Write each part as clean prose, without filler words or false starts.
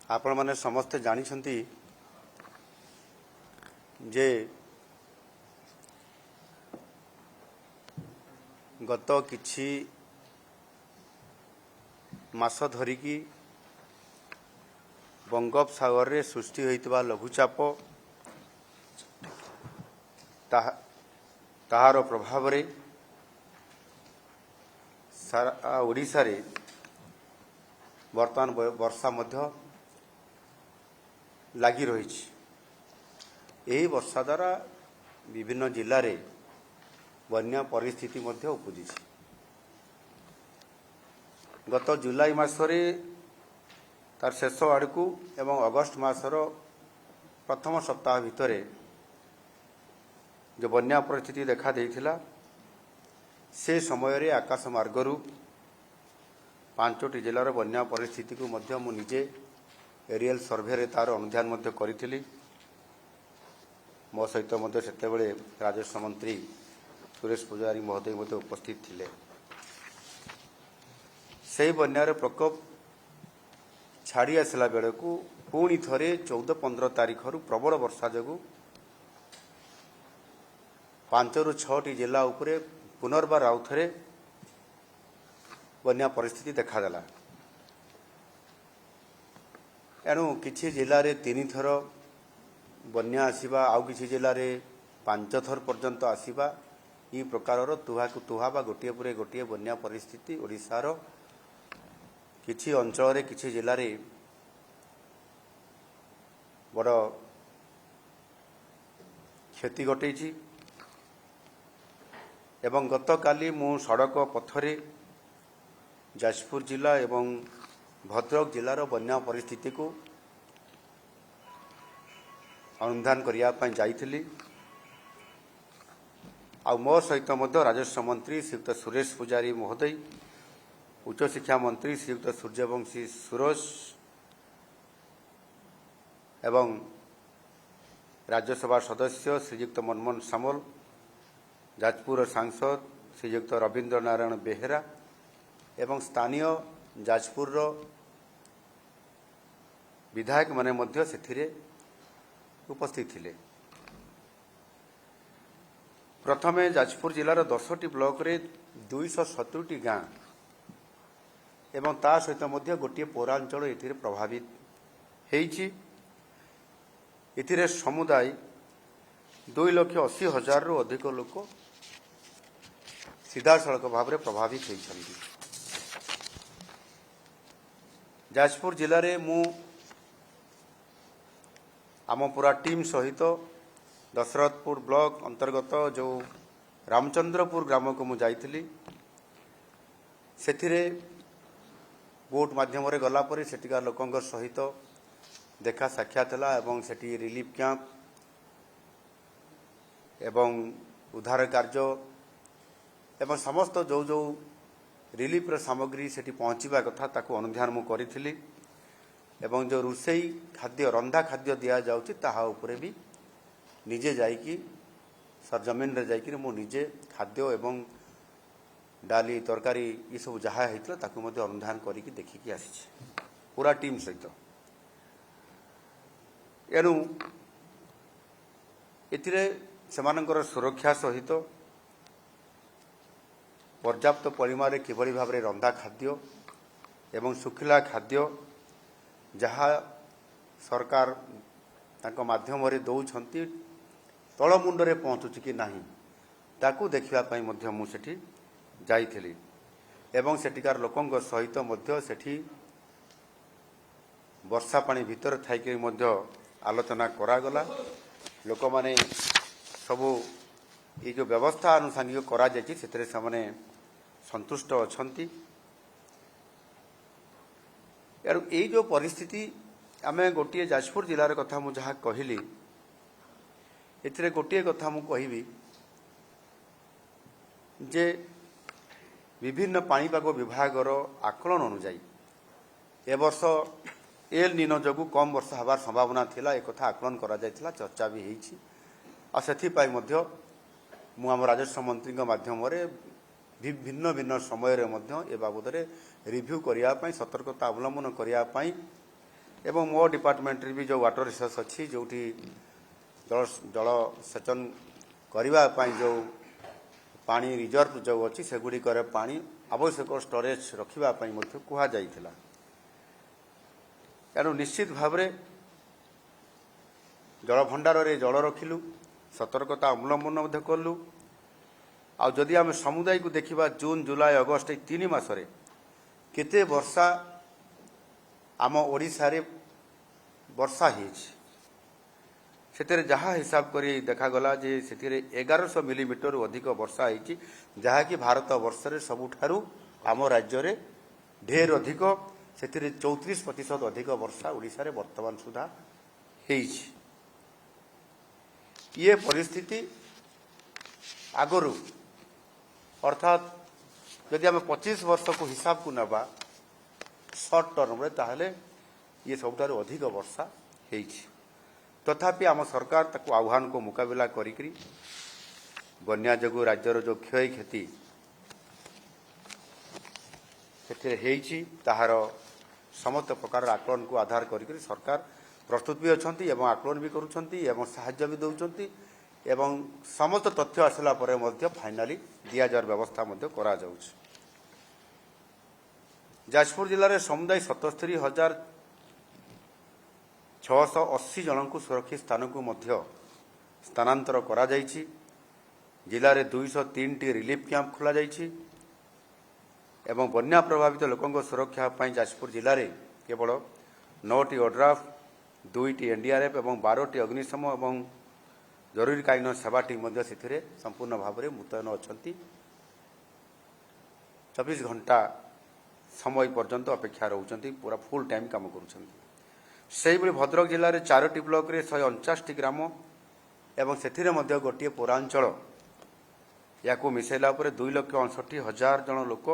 आपण माने समस्ते जानिछंती जे गत किछि मास धरिकी बंगोपसागर रे सृष्टि होइतबा लघुचाप ताहार प्रभाव रे सारा ओडिशा रे वर्तमान वर्षा मध्य लगी रही। यही वर्षा द्वारा विभिन्न जिले में बन्या परिस्थिति मध्य उपजी। गत जुलाई मासरे तार शेष आड़कू एवं अगस्ट मासर प्रथम सप्ताह भितर जो बन्या परिस्थिति देखा देइथिला से समय रे आकाश मार्गरू 5टी जिलार बन्या परिस्थिति को मध्य मु निजे एरियल सर्वे रे तार अनुध्यान मध्य करिथिली। मो सहित मध्य सेतेबेले राजस्व मंत्री सुरेश पुजारी महोदय मध्य उपस्थित थिले। से बन्यार प्रकोप छाड़ी आसला बेलू पुणी थरे 14-15 तारीख रु प्रबल वर्षा जगू 5 ରୁ 6टी जिला उपरे पुनर्बार आउ थे बन्या परिस्थिति देखादेला। एणु किछि जिले में 3 थर बन्या आसीबा आउ किछि जिले में 5 थर पर्यंत आसीबा ई प्रकार तुहाकु तुहा बा गोटिए पुरे गोटिए बन्या परिस्थिति ओडिशार किछि अंचल रे किछि जिले में बड़ क्षति घटैछि। एवं गत काली मु सड़क पथरे जाजपुर जिला एवं भद्रक जिलार बन्या परिस्थिति को अनुधान करने जाइथिली। आ मो सहित मध्य राजस्व मंत्री श्रीयुक्त सुरेश पुजारी महोदय, उच्च शिक्षा मंत्री श्रीयुक्त सूर्यवंशी सुरेश एवं राज्यसभा सदस्य श्रीयुक्त मनमोहन सामल, जाजपुर सांसद श्रीयुक्त रवींद्र नारायण बेहेरा एवं स्थानीय जाजपुर विधायक माने मध्य सेथिरे उपस्थित थिले। प्रथमे जाजपुर जिलार 10टी ब्लॉक रे 270टी गाँ एवं ता सहित मध्य गोटे पौरांचल एथिरे प्रभावित हेइछि। एथिरे समुदाय 2,80,000 रु अधिक लोक सीधा सड़क भाव में प्रभावित होइछन्ति। जाजपुर जिले में मु आम पूरा टीम सहित दशरथपुर ब्लॉक अंतर्गत जो रामचंद्रपुर ग्राम को मु जाइथिली। सेथिरे बोट माध्यम रे गला परे सेटिका लोकंग सहित देखा साक्षात होला एवं सेठी रिलीफ कैंप एवं उद्धार कार्य एवं समस्त जो जो रिलीफ सामग्री सेठी पहुँचवा कथा ताकू अनुध्यान मु करिथिली। एवं जो रुसई खाद्य रंधा खाद्य दिया जाउची ताहा उपरे भी निजे जाइकी सरजमीन रे जाइकी मु निजे खाद्य एवं डाली तरकारी ये सब जहाँ होता ताकू मध्य अनुधान करिकी देखिकी आसी पूरा टीम सहित। एणु एथिरे सेमानकर सुरक्षा सहित पर्याप्त परिमाण किभली भाव में रंधा खाद्य एवं सुखिला खाद्य जहाँ सरकार तांको माध्यम रे दौछंती तल मुंडरे पहुँचुची कि नाही ताकू देखिबा पई मध्य मु सेठी जाइथिली। एवं सेठिकार लोकंग सहित मध्य सेठी वर्षा पानी भीतर थाइके मध्य आलोचना करागला। लोक माने सबू ये जो व्यवस्था अनुसांगिक करा जायछि सेतरे सामने संतुष्ट अछंती। यार ये जो परिस्थिति आमे गोटे जाजपुर जिलार कथा मु जहाँ कहली एथिरे गोटे कथा मु कहिबी जे विभिन्न पाणीपाग विभागर आकलन अनुसार ए वर्ष एल निनो जगू कम वर्षा हबार संभावना थिला एक कथा आकलन करा जायथिला चर्चा भी हेछि। आ सेथि पाई मध्य मु आम राजस्व मंत्री माध्यम रे भिन्न भिन्न समय रे मध्य ए बाबद रे रिव्यू करिया पई सतर्कता अवलंबन करिया पई एवं मो डिपार्टमेंट भी जो वाटर रिसोर्स अच्छी जो जल सेचन करने जो पानी रिजर्व जो अच्छी सेगुड़िक पानी आवश्यक स्टोरेज रखापी कहुला तेणु निश्चित भाव जलभंडार जल रखिलु सतर्कता अवलंबन कलु आदि आम समुदाय को देखा जून जुलाई अगस्ट ये 3 मासरे केते वर्षा आम ओडिशा रे वर्षा से जहाँ हिसाब कर देखागला जे से 1100 मिलीमीटर अधिक वर्षा होती जहाँकि भारत वर्ष में सबुठारु आम राज्य रे ढेर अधिक से 34% अधिक वर्षा ओडिशा रे वर्तमान सुधा ये परिस्थिति आगरू अर्थात यदि आम 25 वर्ष को हिसाब को नवा सर्ट टर्म रे ताहले ये सबुठारु अधिक वर्षा तथापि आम सरकार ताको आह्वान को मुकाबला करी बन्या जगु राज्यर जो क्षय क्षति से ताहार समस्त प्रकार आकलन को आधार करी सरकार प्रस्तुत भी अच्छा एवं आकलन भी करुँच साहाय्य भी दौरान एवं समस्त तथ्य आसला परे मध्य फाइनाली दिया जार व्यवस्था मध्य करा जाउछ। जाजपुर जिले में समुदाय 77,680 जन को सुरक्षित स्थान को मध्य स्थानांतर करा जाइछि। जिले में 203 टी रिलीफ कैंप खोला जाइछि एवं बन्या प्रभावित लोकों सुरक्षा पाई जाजपुर जिले में केवल 9 टी ओड्राफ 2 टी एनडीआरएफ एवं 12 टी अग्निशम एवं जरूरीकालीन सेवा टीम से संपूर्ण भाव में मुतयन अच्छा 24 घंटा समय पर्यंत अपेक्षा रोचंती पूरा फुल टाइम काम कर भद्रक जिले में 4टी ब्लॉक रे 149 ग्राम एवं से गोटे पौरांचल या मिसेला 2,69,000 जन लोक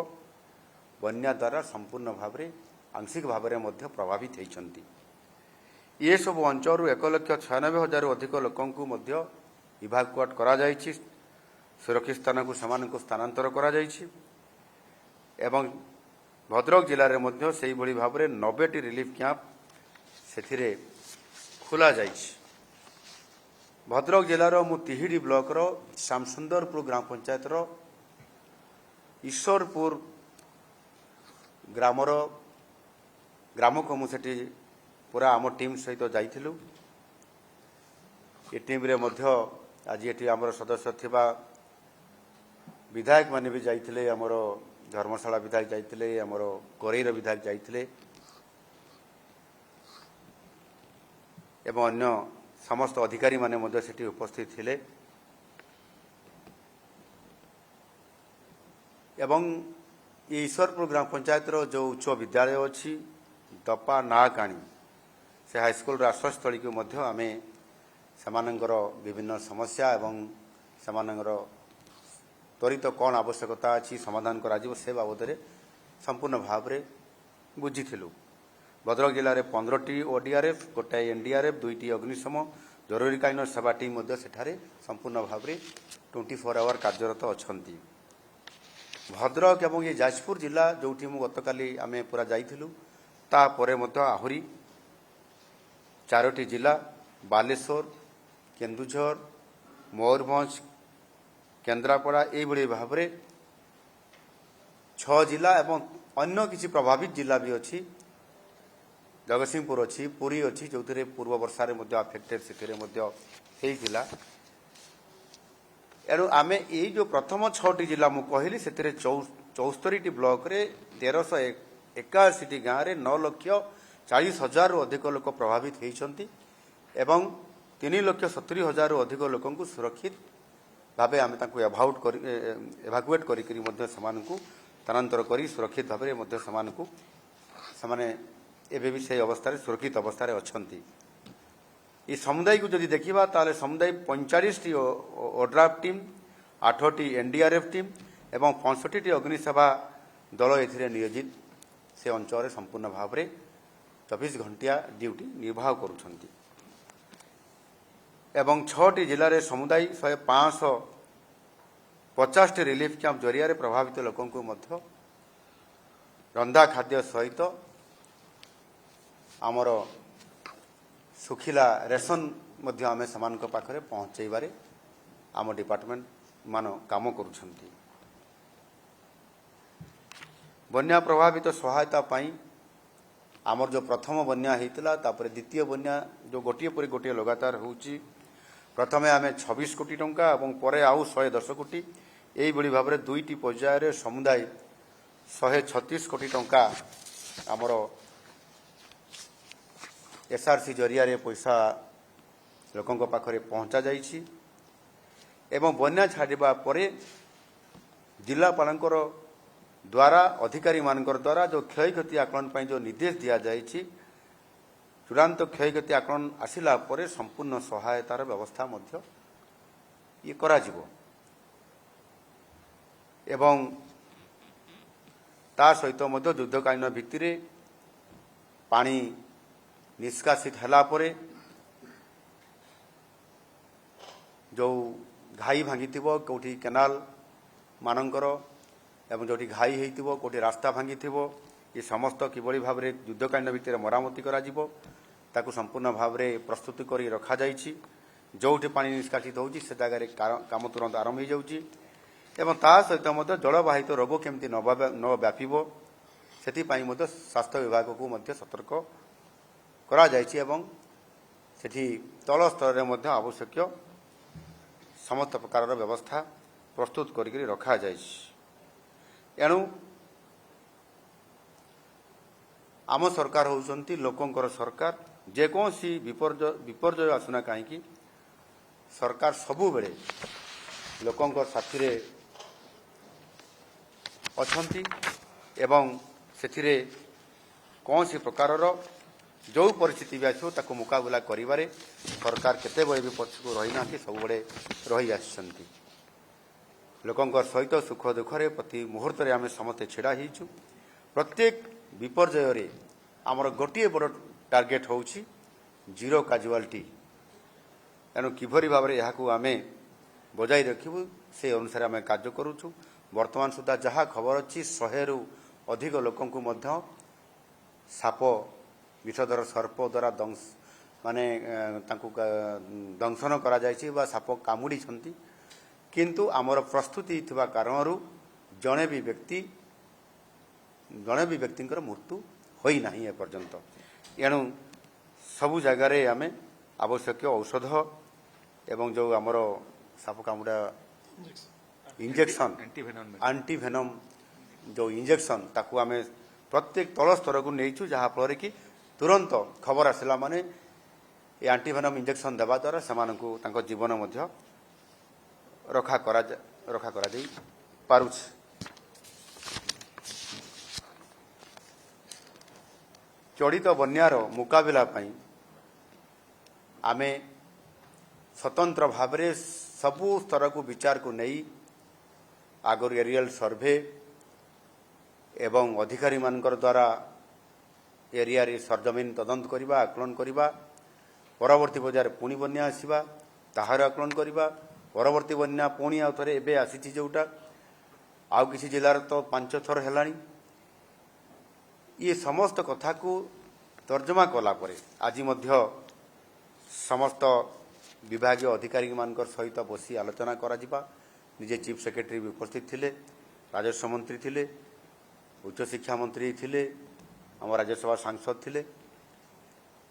बन्या द्वारा संपूर्ण भाव में आंशिक भाव में प्रभावित होती। ये सब अंचल 1,96,000 अधिक लोक इभाकुएट करा जाइछि। सुरक्षित स्थान को समान को स्थानांतर करा जाइछि एवं भद्रक जिले में से भाव में 90 टी रिलीफ कैंप से खोला जाइछि। भद्रक जिलार मु तिहिडी ब्लॉक रो श्यामसुंदरपुर ग्राम पंचायत रो ईश्वरपुर ग्राम को मुझे पूरा आम टीम सहित जाइथिलु। ये टीम रे मध्य आज ये आमर सदस्य थिबा विधायक माने भी जाइथिले आमर धर्मशाला विधायक जाइथिले आमर कोरेर विधायक जाइथिले एवं अन्य समस्त अधिकारी माने मध्य सेठी उपस्थित थिले एवं ये ईश्वरपुर ग्राम पंचायत रो जो उच्च विद्यालय अच्छी दपा नाकाणी से हाईस्कल आश्रयस्थली को मध्य आमे सेमानंगर विभिन्न समस्या एवं सेमानंगर त्वरित कौन आवश्यकता अच्छी समाधान करा जिवो से बाबद में संपूर्ण भाव में बुझीलु। भद्रक जिले में 15 टी ओडीआरएफ गोटाए एनडीआरएफ 2 टी अग्निशम जरूरीकालीन सेवा टीम सेठारे संपूर्ण भाव में 24 आवर कार्यरत अच्छा। भद्रक एवं ये जाजपुर जिला जो गतकाली आमे पूरा जाइथिलु तापरे मध्य आहुरी 4टी जिला बालेश्वर केन्दुझर मयूरभंज केन्द्रापड़ा ये भाव में 6 जिला एवं अन्य किसी प्रभावित जिला भी अच्छी जगतसिंहपुर अच्छी पुरी अच्छी जो पूर्व वर्षा अफेक्टेड से एणु आमे ये जो प्रथम 6टी जिला मु कहली से 74टी ब्लॉक रे 1381 गाँव में 9,40,000 अधिक लोक प्रभावित होती एवं 3,70,000 अधिक लोक सुरक्षित भाव आम एभाकुएट करी स्थानांतर कर सुरक्षित भाव में एवं भी से अवस्था सुरक्षित अवस्था अच्छा। ये समुदाय को जदि देखा ताले समुदाय 45 T ODRAF team 8 T NDRF team एवं 65 टी अग्निसेवा दल ए नियोजित से अंचल संपूर्ण भाव में 24 घंटिया ड्यूटी निर्वाह करुछंती एवं 6टी जिले में समुदाय 550 टी रिलीफ कैंप जरिया प्रभावित लोकों को मध्य रंधा खाद्य सहित आमर ଶୁଖିଲା ରେସନ୍ ମଧ୍ୟ ଆମେ ସେମାନଙ୍କ ପାଖରେ ପହଞ୍ଚାଇବାରେ ଆମ ଡିପାର୍ଟମେଣ୍ଟ ମାନ କାମ କରୁଛନ୍ତି। ବନ୍ୟା ପ୍ରଭାବିତ ସହାୟତା ପାଇଁ ଆମର ଯେଉଁ ପ୍ରଥମ ବନ୍ୟା ହେଇଥିଲା ତାପରେ ଦ୍ୱିତୀୟ ବନ୍ୟା ଯେଉଁ ଗୋଟିଏ ପରେ ଗୋଟିଏ ଲଗାତାର ହେଉଛି, ପ୍ରଥମେ ଆମେ 26 କୋଟି ଟଙ୍କା ଏବଂ ପରେ ଆଉ 110 କୋଟି, ଏଇଭଳି ଭାବରେ ଦୁଇଟି ପର୍ଯ୍ୟାୟରେ ସମୁଦାୟ 136 କୋଟି ଟଙ୍କା ଆମର SRC ଜରିଆରେ ପଇସା ଲୋକଙ୍କ ପାଖରେ ପହଞ୍ଚା ଯାଇଛି। ଏବଂ ବନ୍ୟା ଛାଡ଼ିବା ପରେ ଜିଲ୍ଲାପାଳଙ୍କର ଦ୍ୱାରା ଅଧିକାରୀମାନଙ୍କର ଦ୍ୱାରା ଯେଉଁ କ୍ଷୟକ୍ଷତି ଆକଳନ ପାଇଁ ଯେଉଁ ନିର୍ଦ୍ଦେଶ ଦିଆଯାଇଛି, ଚୂଡ଼ାନ୍ତ କ୍ଷୟକ୍ଷତି ଆକଳନ ଆସିଲା ପରେ ସମ୍ପୂର୍ଣ୍ଣ ସହାୟତାର ବ୍ୟବସ୍ଥା ମଧ୍ୟ କରାଯିବ ଏବଂ ତା ସହିତ ମଧ୍ୟ ଯୁଦ୍ଧକାଳୀନ ଭିତ୍ତିରେ ପାଣି ନିଷ୍କାସିତ ହେଲା ପରେ ଯେଉଁ ଘାଇ ଭାଙ୍ଗିଥିବ, କେଉଁଠି କେନାଲ ମାନଙ୍କର ଏବଂ ଯେଉଁଠି ଘାଇ ହେଇଥିବ, କେଉଁଠି ରାସ୍ତା ଭାଙ୍ଗିଥିବ, ଏ ସମସ୍ତ କିଭଳି ଭାବରେ ଯୁଦ୍ଧକାଳୀନ ଭିତ୍ତିରେ ମରାମତି କରାଯିବ ତାକୁ ସମ୍ପୂର୍ଣ୍ଣ ଭାବରେ ପ୍ରସ୍ତୁତି କରି ରଖାଯାଇଛି। ଯେଉଁଠି ପାଣି ନିଷ୍କାସିତ ହେଉଛି ସେ ଜାଗାରେ କାମ ତୁରନ୍ତ ଆରମ୍ଭ ହୋଇଯାଉଛି ଏବଂ ତା ସହିତ ମଧ୍ୟ ଜଳବାହିତ ରୋଗ କେମିତି ନ ବ୍ୟାପିବ ସେଥିପାଇଁ ମଧ୍ୟ ସ୍ୱାସ୍ଥ୍ୟ ବିଭାଗକୁ ମଧ୍ୟ ସତର୍କ କରାଯାଇଛି ଏବଂ ସେଠି ତଳ ସ୍ତରରେ ମଧ୍ୟ ଆବଶ୍ୟକୀୟ ସମସ୍ତ ପ୍ରକାରର ବ୍ୟବସ୍ଥା ପ୍ରସ୍ତୁତ କରିକି ରଖାଯାଇଛି। ଏଣୁ ଆମ ସରକାର ହେଉଛନ୍ତି ଲୋକଙ୍କର ସରକାର। ଯେକୌଣସି ବିପର୍ଯ୍ୟୟ ଆସୁନା କାହିଁକି ସରକାର ସବୁବେଳେ ଲୋକଙ୍କ ସାଥିରେ ଅଛନ୍ତି ଏବଂ ସେଥିରେ କୌଣସି ପ୍ରକାରର ଯେଉଁ ପରିସ୍ଥିତି ବି ଆସିବ ତାକୁ ମୁକାବିଲା କରିବାରେ ସରକାର କେତେବେଳେ ବି ପଛକୁ ରହିନାହାନ୍ତି, ସବୁବେଳେ ରହିଆସିଛନ୍ତି। ଲୋକଙ୍କ ସହିତ ସୁଖ ଦୁଃଖରେ ପ୍ରତି ମୁହୂର୍ତ୍ତରେ ଆମେ ସମସ୍ତେ ଛିଡ଼ା ହେଇଛୁ। ପ୍ରତ୍ୟେକ ବିପର୍ଯ୍ୟୟରେ ଆମର ଗୋଟିଏ ବଡ଼ ଟାର୍ଗେଟ୍ ହେଉଛି ଜିରୋ କାଜୁଆଲିଟି। ଏଣୁ କିଭଳି ଭାବରେ ଏହାକୁ ଆମେ ବଜାଇ ରଖିବୁ ସେ ଅନୁସାରେ ଆମେ କାର୍ଯ୍ୟ କରୁଛୁ। ବର୍ତ୍ତମାନ ସୁଦ୍ଧା ଯାହା ଖବର ଅଛି 100ରୁ ଅଧିକ ଲୋକଙ୍କୁ ମଧ୍ୟ ସାପ ବିଷଧର ସର୍ପ ଦ୍ୱାରା ତାଙ୍କୁ ଦଂଶନ କରାଯାଇଛି ବା ସାପ କାମୁଡ଼ିଛନ୍ତି, କିନ୍ତୁ ଆମର ପ୍ରସ୍ତୁତି ଥିବା କାରଣରୁ ଜଣେ ବି ବ୍ୟକ୍ତିଙ୍କର ମୃତ୍ୟୁ ହୋଇନାହିଁ ଏପର୍ଯ୍ୟନ୍ତ। ଏଣୁ ସବୁ ଜାଗାରେ ଆମେ ଆବଶ୍ୟକୀୟ ଔଷଧ ଏବଂ ଯେଉଁ ଆମର ସାପ କାମୁଡ଼ା ଇଞ୍ଜେକ୍ସନ୍, ଆଣ୍ଟିଭେନମ୍ ଯେଉଁ ଇଞ୍ଜେକ୍ସନ୍ ତାକୁ ଆମେ ପ୍ରତ୍ୟେକ ତଳ ସ୍ତରକୁ ନେଇଛୁ, ଯାହାଫଳରେ କି ତୁରନ୍ତ ଖବର ଆସିଲା ମାନେ ଏ ଆଣ୍ଟିଭେନମ୍ ଇଞ୍ଜେକ୍ସନ୍ ଦେବା ଦ୍ୱାରା ସେମାନଙ୍କୁ ତାଙ୍କ ଜୀବନ ମଧ୍ୟ ରକ୍ଷା କରାଯାଇ ପାରୁଛି। ଚଳିତ ବନ୍ୟାର ମୁକାବିଲା ପାଇଁ ଆମେ ସ୍ୱତନ୍ତ୍ର ଭାବରେ ସବୁ ସ୍ତରକୁ ବିଚାରକୁ ନେଇ ଆଗରୁ ଏରିଆଲ ସର୍ଭେ ଏବଂ ଅଧିକାରୀମାନଙ୍କର ଦ୍ୱାରା ଏରିଆରେ ସରଜମିନ ତଦନ୍ତ କରିବା, ଆକଳନ କରିବା, ପରବର୍ତ୍ତୀ ପର୍ଯ୍ୟାୟରେ ପୁଣି ବନ୍ୟା ଆସିବା ତାହାର ଆକଳନ କରିବା, ପରବର୍ତ୍ତୀ ବନ୍ୟା ପୁଣି ଆଉ ଥରେ ଏବେ ଆସିଛି ଯେଉଁଟା ଆଉ କିଛି ଜିଲ୍ଲାରେ ତ 5 ଥର ହେଲାଣି। ଇଏ ସମସ୍ତ କଥାକୁ ତର୍ଜମା କଲା ପରେ ଆଜି ମଧ୍ୟ ସମସ୍ତ ବିଭାଗୀୟ ଅଧିକାରୀମାନଙ୍କ ସହିତ ବସି ଆଲୋଚନା କରାଯିବା। ନିଜେ ଚିଫ୍ ସେକ୍ରେଟାରୀ ବି ଉପସ୍ଥିତ ଥିଲେ, ରାଜସ୍ୱ ମନ୍ତ୍ରୀ ଥିଲେ, ଉଚ୍ଚଶିକ୍ଷା ମନ୍ତ୍ରୀ ଥିଲେ, ଆମ ରାଜ୍ୟସଭା ସାଂସଦ ଥିଲେ।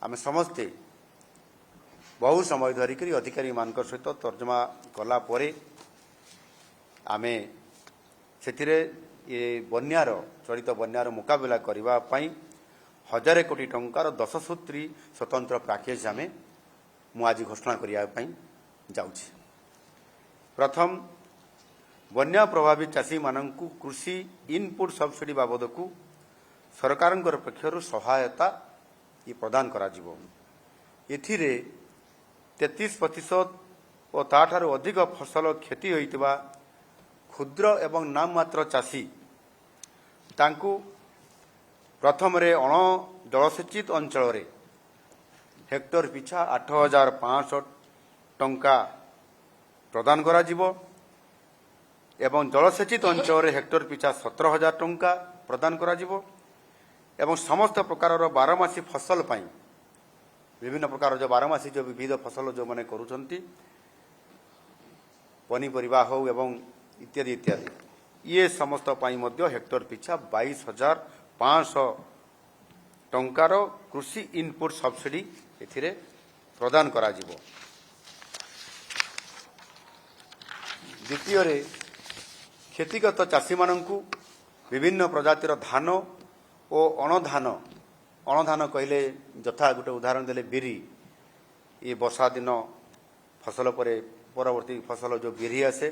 ଆମେ ସମସ୍ତେ ବହୁ ସମୟ ଧରିକରି ଅଧିକାରୀମାନଙ୍କ ସହିତ ତର୍ଜମା କଲା ପରେ ଆମେ ସେଥିରେ ଚଳିତ ବନ୍ୟାର ମୁକାବିଲା କରିବା ପାଇଁ 1000 କୋଟି ଟଙ୍କାର 10 ସୂତ୍ରୀ ସ୍ୱତନ୍ତ୍ର ପ୍ୟାକେଜ ମୁଁ ଆଜି ଘୋଷଣା କରିବା ପାଇଁ ଯାଉଛି। ପ୍ରଥମ, ବନ୍ୟା ପ୍ରଭାବିତ ଚାଷୀମାନଙ୍କୁ କୃଷି ଇନପୁଟ ସବସିଡି ବାବଦକୁ ସରକାରଙ୍କର ପକ୍ଷରୁ ସହାୟତା ପ୍ରଦାନ କରାଯିବ। ଏଥିରେ 33% ଓ ତାଠାରୁ ଅଧିକ ଫସଲ କ୍ଷତି ହୋଇଥିବା କ୍ଷୁଦ୍ର ଏବଂ ନାମମାତ୍ର ଚାଷୀ ତାଙ୍କୁ ପ୍ରଥମରେ ଅଣ ଜଳସେଚିତ ଅଞ୍ଚଳରେ ହେକ୍ଟର ପିଛା 8500 ଟଙ୍କା ପ୍ରଦାନ କରାଯିବ ଏବଂ ଜଳସେଚିତ ଅଞ୍ଚଳରେ ହେକ୍ଟର ପିଛା 17000 ଟଙ୍କା ପ୍ରଦାନ କରାଯିବ ଏବଂ ସମସ୍ତ ପ୍ରକାରର ବାରମାସୀ ଫସଲ ପାଇଁ विभिन्न प्रकार जो बारमासी जो विविध फसल जो मैंने करुँच पनीपरिया हो एवं इत्यादि इत्यादि ये समस्त हेक्टर पिछा 22,500 टंकार कृषि इनपुट सब्सिडी एथिरे प्रदान करा जिवो। द्वितीय क्षतिगत चाषी मानंकु विभिन्न प्रजातिर धान और अणधान कहले यथा गोटे उदाहरण देले बिरी ये वर्षा दिन फसल परवर्ती फसल जो बिरी आसे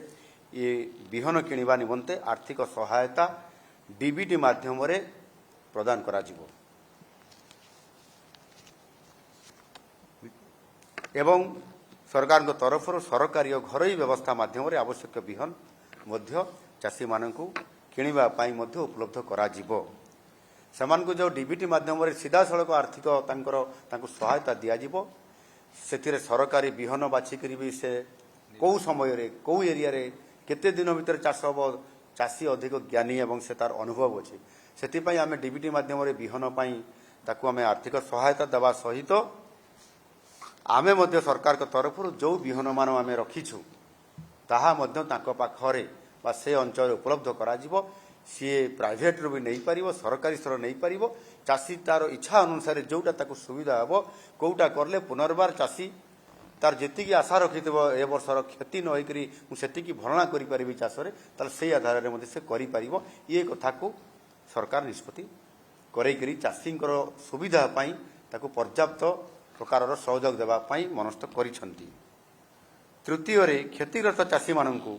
ये बिहन किणवा निमंते आर्थिक सहायता डीबीटी माध्यम रे प्रदान करा जिवो। एवं सरकार तरफ सरकारी और घरोई व्यवस्था माध्यम रे आवश्यक बिहन मध्य चाषी मानंकु किणवा पाई मध्य उपलब्ध करा जिवो। सेमानकु जो डीबीटी माध्यम रे सीधा सड़क आर्थिक तांको सहायता दिया जिवो। सेथिरे सरकारी बिहन बाछिकरी भी से कौ समय रे कौ एरिया रे केते दिन भीतर चाष हम चाषी अधिक ज्ञानी एवं से तार अनुभव अच्छे से आम डीबीटी माध्यम रे बिहन पाई ताकू आम आर्थिक सहायता देवा सहित आमे मध्य सरकार के तरफ जो बिहन मान आम रखीछु ताहा मध्य तांको पाखरे बा से अंचल उपलब्ध करा जिवो। सी प्राइवेट रू भी नहीं पारिबो सरकारी स्तर नहीं पारिबो चाषी तार इच्छा अनुसार जोटा ताकू सुविधा हबो कोउटा करले पुनर्बार चाषी तार जेतिकी आशा रखि ए वर्षर क्षति न होइकरी मु सेतिकी भरणा करि परिबि चाषरे तार से आधार रे मते से करि परिबो ये कथा को सरकार निष्पत्ति करैकरी चाषींकर सुविधा पाई ताकू पर्याप्त प्रकारर सहयोग देबा पाई मनस्थ करिसंती। तृतीय रे क्षतिग्रस्त चाषी मानंकु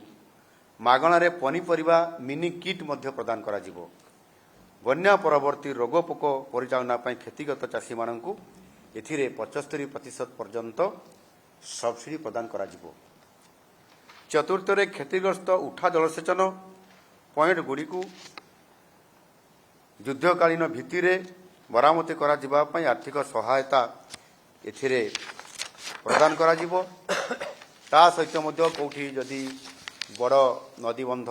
मागणारे पनीपरिबा मिनी किट मध्य प्रदान करा जिवो। बन्या परवर्ती रोगपोक परिचालना पाई क्षतिगत चाषी मानंकु एथिरे 75% पर्यंत सब्सिडी प्रदान करा जिवो। चतुर्थ रे क्षतिग्रस्त उठा जलसेचन पॉइंट गुड़ी को युद्धकालीन भित्तिरे मरामती करा जिबा पाई आर्थिक सहायता एथिरे प्रदान करा जिवो। ता सहित मध्य कोठी जदि बड़ नदीबंध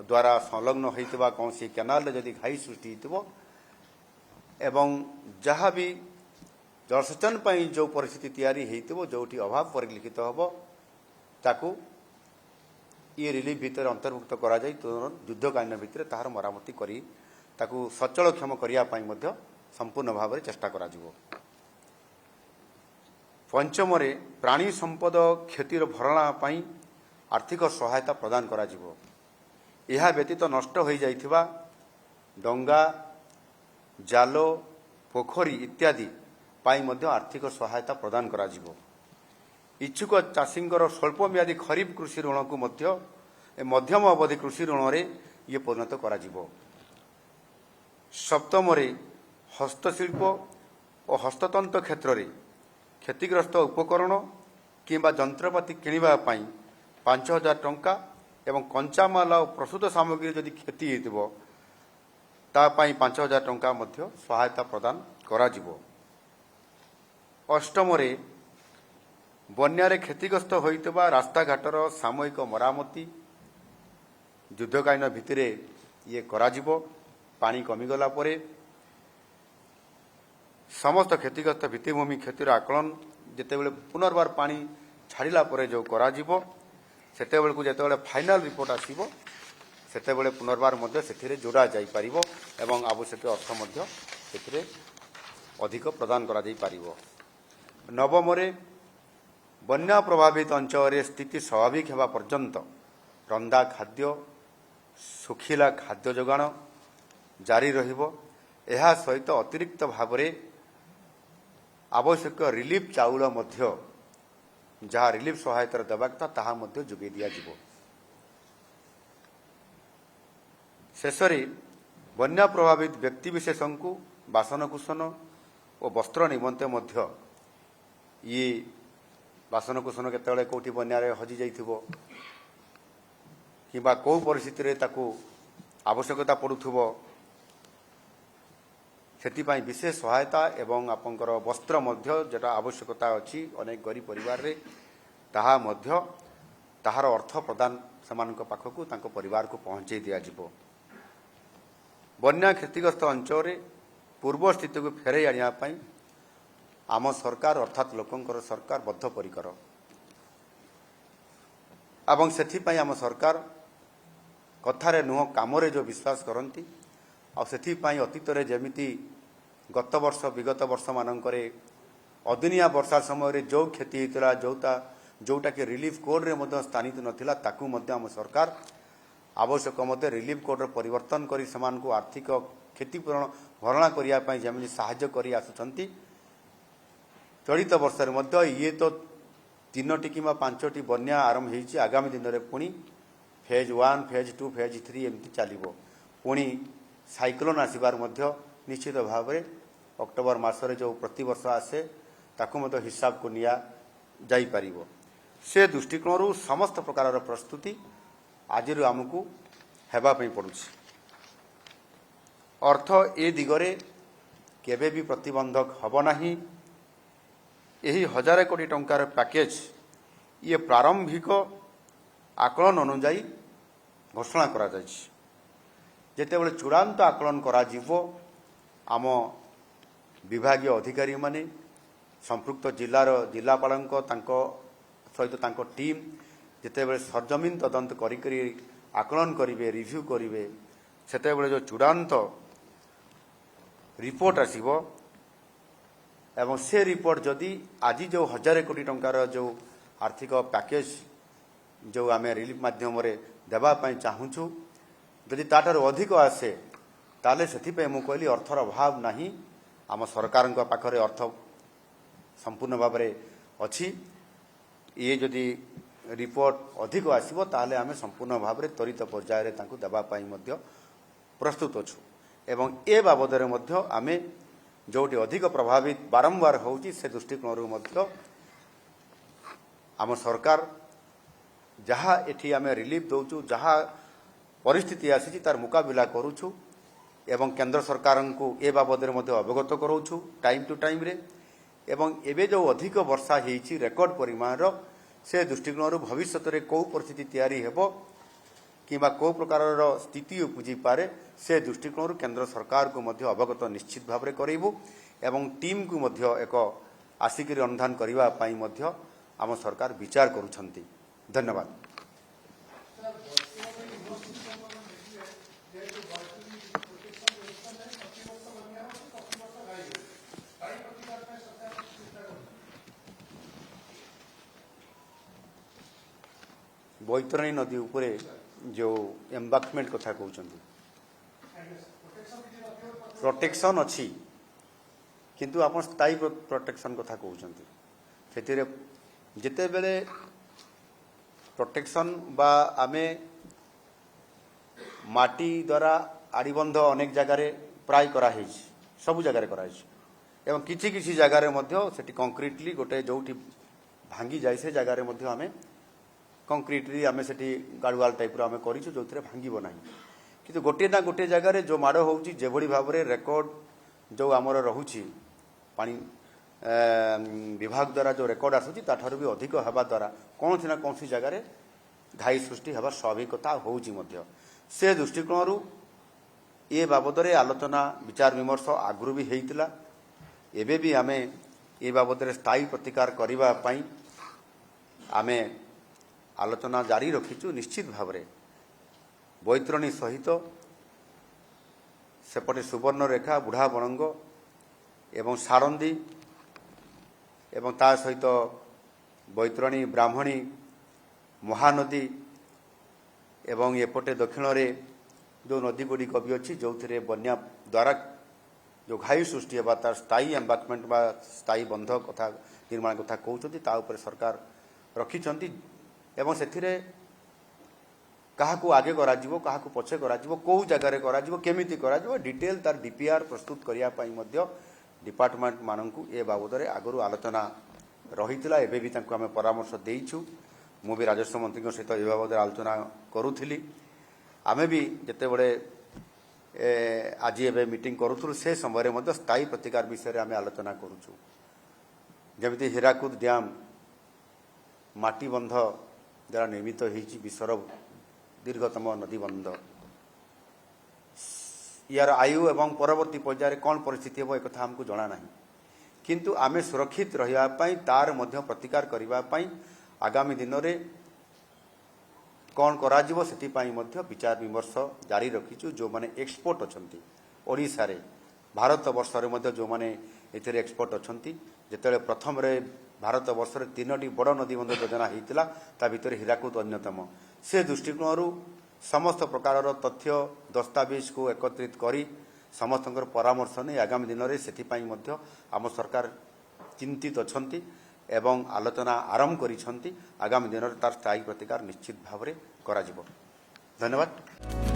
द्वारा संलग्न होइतबा कौनसी केनाल जदि घाई सृष्टि होइतबो एवं जहाँ भी जलसेचन पाई जो परिस्थिति तैयारी होइतबो जोठी अभाव परिलक्षित हबो ताकू ये रिलीफ भितर अंतर्भुक्त करा जाय तुरंत युद्धकालीन भितर ताहार मरामती करी ताकू सचलक्षम करिया पाई मध्य संपूर्ण भाव में चेष्टा करा जिवो। पंचम रे प्राणी संपद क्षतिर भरणा पाई आर्थिक सहायता प्रदान करा जिवो। यह व्यतीत नष्ट हो जाइथिबा डंगा जालो पोखरी इत्यादि पाई मध्य आर्थिक सहायता प्रदान करा जिवो। इच्छुक चाषींकर स्वल्प म्यादी खरीफ कृषि ऋण को मध्यम अवधि कृषि ऋण रे ये परिणत करा जिवो। सप्तम रे हस्तशिल्प और हस्ततंत्र क्षेत्र रे क्षतिग्रस्त उपकरण किंबा जंत्रपाति किनिबा पाई 5,000 टंका एवं कंचामाल और प्रस्तुत सामग्री जदि क्षति हेतिबो ता पाई 5,000 टंका मध्य सहायता प्रदान करा जिवो। अष्टम रे बन्यारे क्षतिग्रस्त होइतबा रास्ता घाटर सामूहिक मरामती युद्धकालीन भित्तिरे ये करा जिवो। पानी कमिगला परे समस्त क्षतिग्रस्त भित्तिभूमि क्षतिर आकलन जेतेबेले पुनर्बार पानी छाड़िला परे जो करा जिवो सेतेबेले को जेतेबेले फाइनल रिपोर्ट आसीबो सेतेबेले पुनर्बार मध्य सेथिरे जोड़ा जाई परिबो एवं आवश्यक अर्थ मध्य सेथिरे अधिक प्रदान करा जाई परिबो। नवम रे बन्या प्रभावित अंचल स्थिति स्वाभाविक हेबा पर्यंत रंधा खाद्य सुखिला खाद्य जोगाण जारी रहिबो। एहा सहित अतिरिक्त भाव रे आवश्यक रिलीफ चाउल मध्य जहाँ रिलीफ सहायता देवा कथा ताहा मध्य जोगे दिया जिवो। शेषरे बन्या प्रभावित व्यक्ति विशेषଙ୍କୁ बासनकुसन और वस्त्र निमंते मध्य ये बासनकुसन केतेबेले कोठी बन्यारे हजि जाइथिबो किबा को परिस्थिति रे ताकू आवश्यकता पड़ुथबो सेतिपाई विशेष सहायता एवं आपंकर वस्त्र मध्य जेटा आवश्यकता अच्छी अनेक गरीब परिवार रे ताहा मध्य ताहार अर्थ प्रदान सेमानक पाखकू तांको परिवार को पहुंचे दिया जिवो। बन्या क्षतिग्रस्त अंचल पूर्व स्थिति को फेरई आनिया पाई आम सरकार अर्थात लोकंकर सरकार बद्धपरिकर एवं से आम सरकार कथारे नुह काम जो विश्वास करती आउ अतीत जमीती गत वर्ष विगत वर्ष मानकरे अदिनिया वर्षा समय जो क्षति होता जोटा कि रिलीफ कोड रे स्थानित नथिला ताकू मध्य आम सरकार आवश्यक मते रिलीफ कोड परिवर्तन करी समान को आर्थिक क्षतिपूरण भरणा करिया पई जमिनी सहाय्य करी आसुचंती। चलित वर्ष मध्य ये तो 3टी कि 5टी बन्या आरंभ होईची आगामी दिन में पुणी फेज 1 फेज 2 फेज 3 एमती चलिबो पुणी साइक्लोन आसबार मध्य निश्चित भाव में अक्टोबर मासरे जो प्रतिवर्ष आसे ताकू मध्य हिसाब को निया जाई परिबो। से दृष्टिकोण समस्त प्रकार प्रस्तुति आज आमको हेबापी पड़ुछि। अर्थ ए दिगरे केबे भी प्रतिबंधक हब नाही। यही 1000 कोटी टंकार पैकेज ये प्रारंभिक आकलन अनुजाई घोषणा करा जायछि। जेतेबेले चूड़ांत आकलन करा जिवो आम विभागीय अधिकारी माने संपृक्त जिलार जिलापालक सहित तांको टीम जितेबेले सरजमीन तदंत करी आकलन करिवे रिव्यू करिवे सेतेबेले जो चूड़ांत रिपोर्ट आसीबो एवं से रिपोर्ट जदि आज जो 1000 कोटी टंकार जो आर्थिक पैकेज जो आम रिलीफ माध्यम देवा चाहूँ जदि ताठार अधिक आसे ताले से मु कहली अर्थर अभाव नहीं। आम सरकार पाखरे अर्थ संपूर्ण भाव में अच्छी। ये जदि रिपोर्ट अधिक आसो ताले आम संपूर्ण भाव में त्वरित पर्यायर देवाई प्रस्तुत अच्छु एवं ए बाबद आम जोटी अधिक प्रभावित बारंबार होउची से दृष्टिकोण आम सरकार जहाँ एठी आम रिलीफ दौचु जहाँ परिस्थिति आसी तार मुकाबिला करुछु एवं केंद्र सरकार को ए बाबद अवगत कराऊछु टाइम टू टाइम रे एवं एबे जो अधिक वर्षा होईची रेकर्ड परिमाण से दृष्टिकोण भविष्य में कौ परिस्थिति तैयारी हेबो किंबा कौ प्रकार स्थिति उपजी पारे से दृष्टिकोण केंद्र सरकार को मध्य अवगत निश्चित भाव में करेबू एवं टीम को मध्य एक आसिक अनुधान करने आम सरकार विचार करुछंती। धन्यवाद। बैतरणी नदी उपरे जो एम्बांकमेंट कथा कहते प्रोटेक्शन अच्छी किंतु आप स्थायी प्रोटेक्शन कथा कहते से जिते बेले प्रोटेक्शन बा आमे माटी द्वारा आड़बंध अनेक जगार प्राय कराई सब जगार कराई एवं किसी किसी जगार से कंक्रीटली गोटे जो भांगी जाए से जगार आमे कंक्रीटली आमे सेठी गाड़ुआल टाइप आमे करिछु जो भांगीब ना कि गोटे ना गोटे जगार जो माड़ होउची जेभली भाव में रेकर्ड जो आमर रहुची पानी विभाग द्वारा जो रेकर्ड आसूची ताठारु भी अधिक हवा द्वारा कौन ना कौन सी जगार घाई सृष्टि हवा स्वाभाविकता होउची मध्य से दृष्टिकोण ये बाबद आलोचना विचार विमर्श आगु भी होता एबे भी आमे ये बाबद स्थायी प्रतिकार करबा पई आमे आलोचना जारी रखीचु। निश्चित भाव में बैतरणी सहित सेपटे सुवर्णरेखा बुढ़ा बणंग एवं सारंदी एवं ता सहित बैतरणी ब्राह्मणी महानदी एवं एपटे दक्षिण रे जो नदी गुड़िक भी अच्छी जो थे बन्या द्वारा जो घाई सृष्टि होगा तार स्थायी एम्बांकमेंट बा स्थायी बंध कथा निर्माण कथा कहते सरकार रखिंट एवं से काहाकू आगे करा पछे करा कौ जगार केमिति करा डिटेल तार डीपीआर प्रस्तुत करने डिपार्टमेंट मानू ए बाबद आगु आलोचना रही एबे भी आम परामर्श देइछु। मु भी राजस्व मंत्री सहित ए बाबद आलोचना करूली आमे भी जिते बड़े आज एबे मीटिंग करूथुलु से समय स्थायी प्रतिकार विषय आम आलोचना करूछु। जमिति हीराकुद डैम माटी बंध द्वारा निर्मित होइछि विश्वर दीर्घतम नदी बंध यार आयु एवं परवर्ती पर्यायर कौन परिस्थिति हो एक आमको जना ना किंतु आमे सुरक्षित रहिबा पई तार मध्य प्रतिकार करिबा पई आगामी दिन रे कौन कराजिबो सेति पई मध्य विचार विमर्श जारी रखिछु जो माने एक्सपर्ट अछंती ओडिसा रे भारत वर्ष रे मध्य जो माने एथिरे एक्सपर्ट अछंती जेतेले प्रथम रे भारत वर्ष रे 3टी बड़ नदी बंध योजना हेतिला ता भितर हीराकुद अन्यतम से दृष्टिकोण समस्त प्रकार तथ्य दस्तावेज को एकत्रित करी समस्त परामर्श नहीं आगामी दिन में से आम सरकार चिंतित अछंती एवं आलोचना आरंभ करिसंती आगामी दिन तार स्थायी प्रतिकार निश्चित भाव में करा जिवो। धन्यवाद।